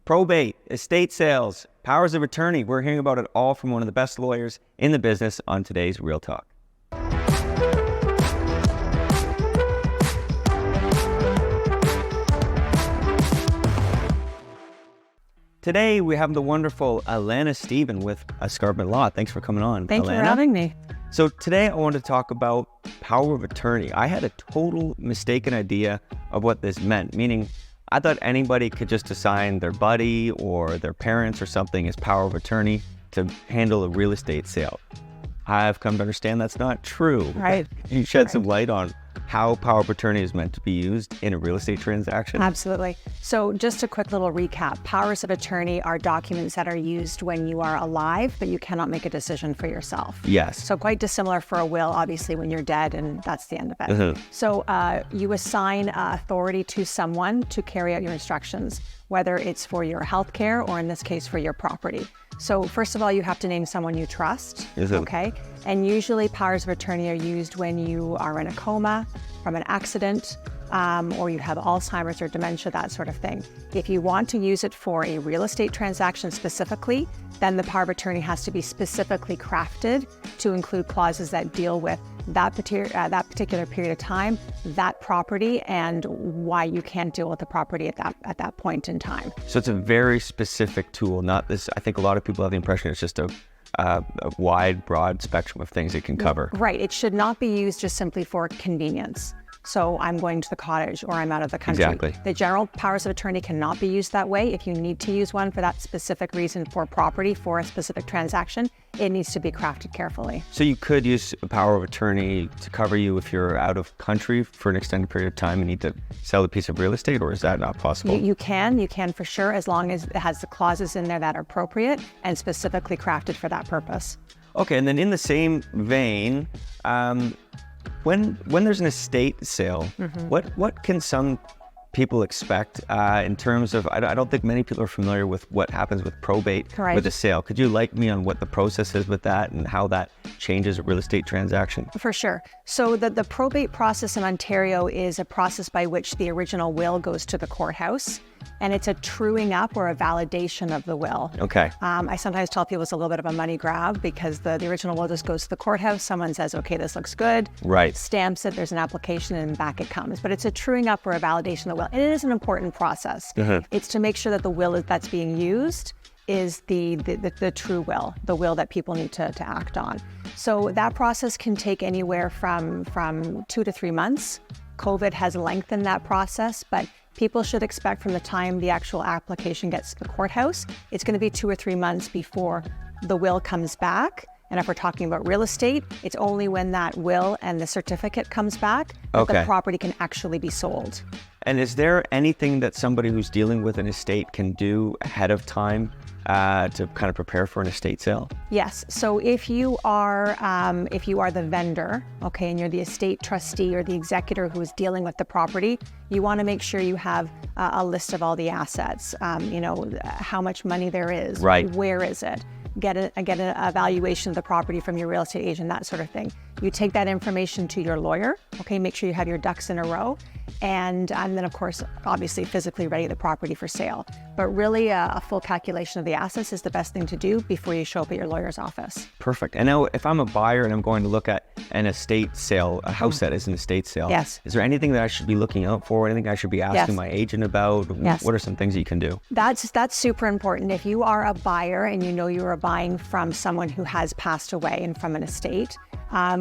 probate, estate sales, powers of attorney. We're hearing about it all from one of the best lawyers in the business on today's Real Talk. Today, we have the wonderful Alanna Stephen with Escarpment Law. Thanks for coming on, Thank Alanna. you for having me. So today, I want to talk about power of attorney. I had a total mistaken idea of what this meant, meaning I thought anybody could just assign their buddy or their parents or something as power of attorney to handle a real estate sale. I've come to understand that's not true. Right. Can you shed some light on how power of attorney is meant to be used in a real estate transaction? Absolutely. So just a quick little recap. Powers of attorney are documents that are used when you are alive, but you cannot make a decision for yourself. Yes. So quite dissimilar for a will, obviously, when you're dead, and that's the end of it. Mm-hmm. So you assign authority to someone to carry out your instructions, whether it's for your healthcare or in this case for your property. So first of all, you have to name someone you trust, okay? And usually powers of attorney are used when you are in a coma from an accident, or you have Alzheimer's or dementia, that sort of thing. If you want to use it for a real estate transaction specifically, then the power of attorney has to be specifically crafted to include clauses that deal with that particular period of time, that property, and why you can't deal with the property at that point in time. So it's a very specific tool, not this. I think a lot of people have the impression it's just a wide, broad spectrum of things it can cover. Right. It should not be used just simply for convenience. So I'm going to the cottage or I'm out of the country. Exactly. The general powers of attorney cannot be used that way. If you need to use one for that specific reason for property, for a specific transaction, it needs to be crafted carefully. So you could use a power of attorney to cover you if you're out of country for an extended period of time and need to sell a piece of real estate, or is that not possible? You can for sure, as long as it has the clauses in there that are appropriate and specifically crafted for that purpose. Okay, and then in the same vein, when there's an estate sale, what can some people expect in terms of, I don't think many people are familiar with what happens with probate with a sale. Could you enlighten me on what the process is with that and how that changes a real estate transaction? For sure. So the probate process in Ontario is a process by which the original will goes to the courthouse, and it's a truing up or a validation of the will. Okay. I sometimes tell people it's a little bit of a money grab because the original will just goes to the courthouse. Someone says, okay, this looks good. Right. Stamps it, there's an application, and back it comes. But it's a truing up or a validation of the will. And it is an important process. It's to make sure that the will that's being used is the true will, the will that people need to act on. So that process can take anywhere from 2 to 3 months. COVID has lengthened that process, but people should expect from the time the actual application gets to the courthouse, it's going to be 2 or 3 months before the will comes back. And if we're talking about real estate, it's only when that will and the certificate comes back that the property can actually be sold. And is there anything that somebody who's dealing with an estate can do ahead of time to kind of prepare for an estate sale? Yes. So if you are the vendor, okay, and you're the estate trustee or the executor who is dealing with the property, you want to make sure you have a list of all the assets. How much money there is, right? Where is it? Get an evaluation of the property from your real estate agent, that sort of thing. You take that information to your lawyer, okay, make sure you have your ducks in a row, and then of course, obviously physically ready the property for sale. But really a full calculation of the assets is the best thing to do before you show up at your lawyer's office. Perfect. And now if I'm a buyer and I'm going to look at an estate sale, a house that is an estate sale, yes, is there anything that I should be looking out for? Anything I should be asking my agent about? Yes. What are some things that you can do? That's super important. If you are a buyer and you know you are buying from someone who has passed away and from an estate,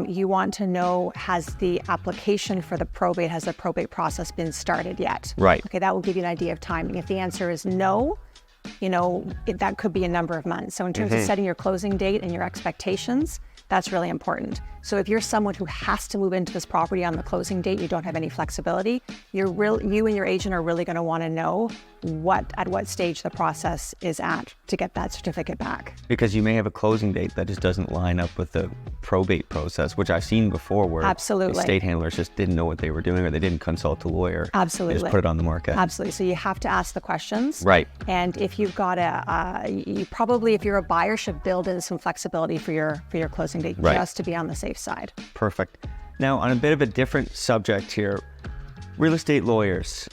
you want to know, has the application for the probate, has the probate process been started yet? Right. Okay, that will give you an idea of timing. If the answer is no, that could be a number of months. So in terms of setting your closing date and your expectations, that's really important. So if you're someone who has to move into this property on the closing date, you don't have any flexibility, you and your agent are really going to want to know at what stage the process is at to get that certificate back. Because you may have a closing date that just doesn't line up with the probate process, which I've seen before where estate handlers just didn't know what they were doing or they didn't consult a lawyer. Absolutely. They just put it on the market. Absolutely. So you have to ask the questions. Right. And if you've got you probably, if you're a buyer, should build in some flexibility for your closing date, just to be on the safe side. Perfect. Now, on a bit of a different subject here, real estate lawyers,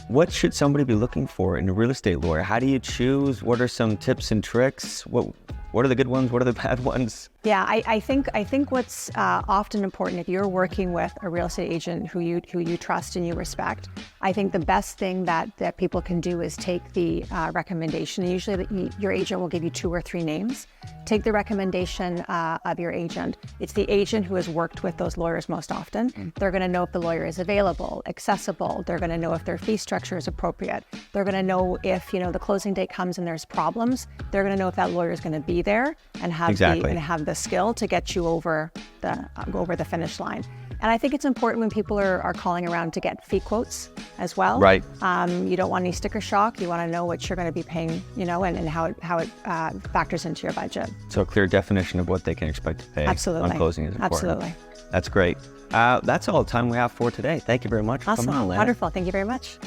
What should somebody be looking for in a real estate lawyer? How do you choose? What are some tips and tricks? What are the good ones? What are the bad ones? Yeah, I think what's often important if you're working with a real estate agent who you trust and you respect, I think the best thing that people can do is take the recommendation. Usually your agent will give you 2 or 3 names. Take the recommendation of your agent. It's the agent who has worked with those lawyers most often. They're going to know if the lawyer is available, accessible. They're going to know if their fee structure is appropriate. They're going to know if the closing date comes and there's problems. They're going to know if that lawyer is going to be there and have the skill to get you over the finish line. And I think it's important when people are calling around to get fee quotes as well. Right. You don't want any sticker shock. You want to know what you're going to be paying, and how it factors into your budget. So a clear definition of what they can expect to pay Absolutely. on closing is important. Absolutely. That's great. That's all the time we have for today. Thank you very much. Awesome. Come on, Alanna. Wonderful. Thank you very much.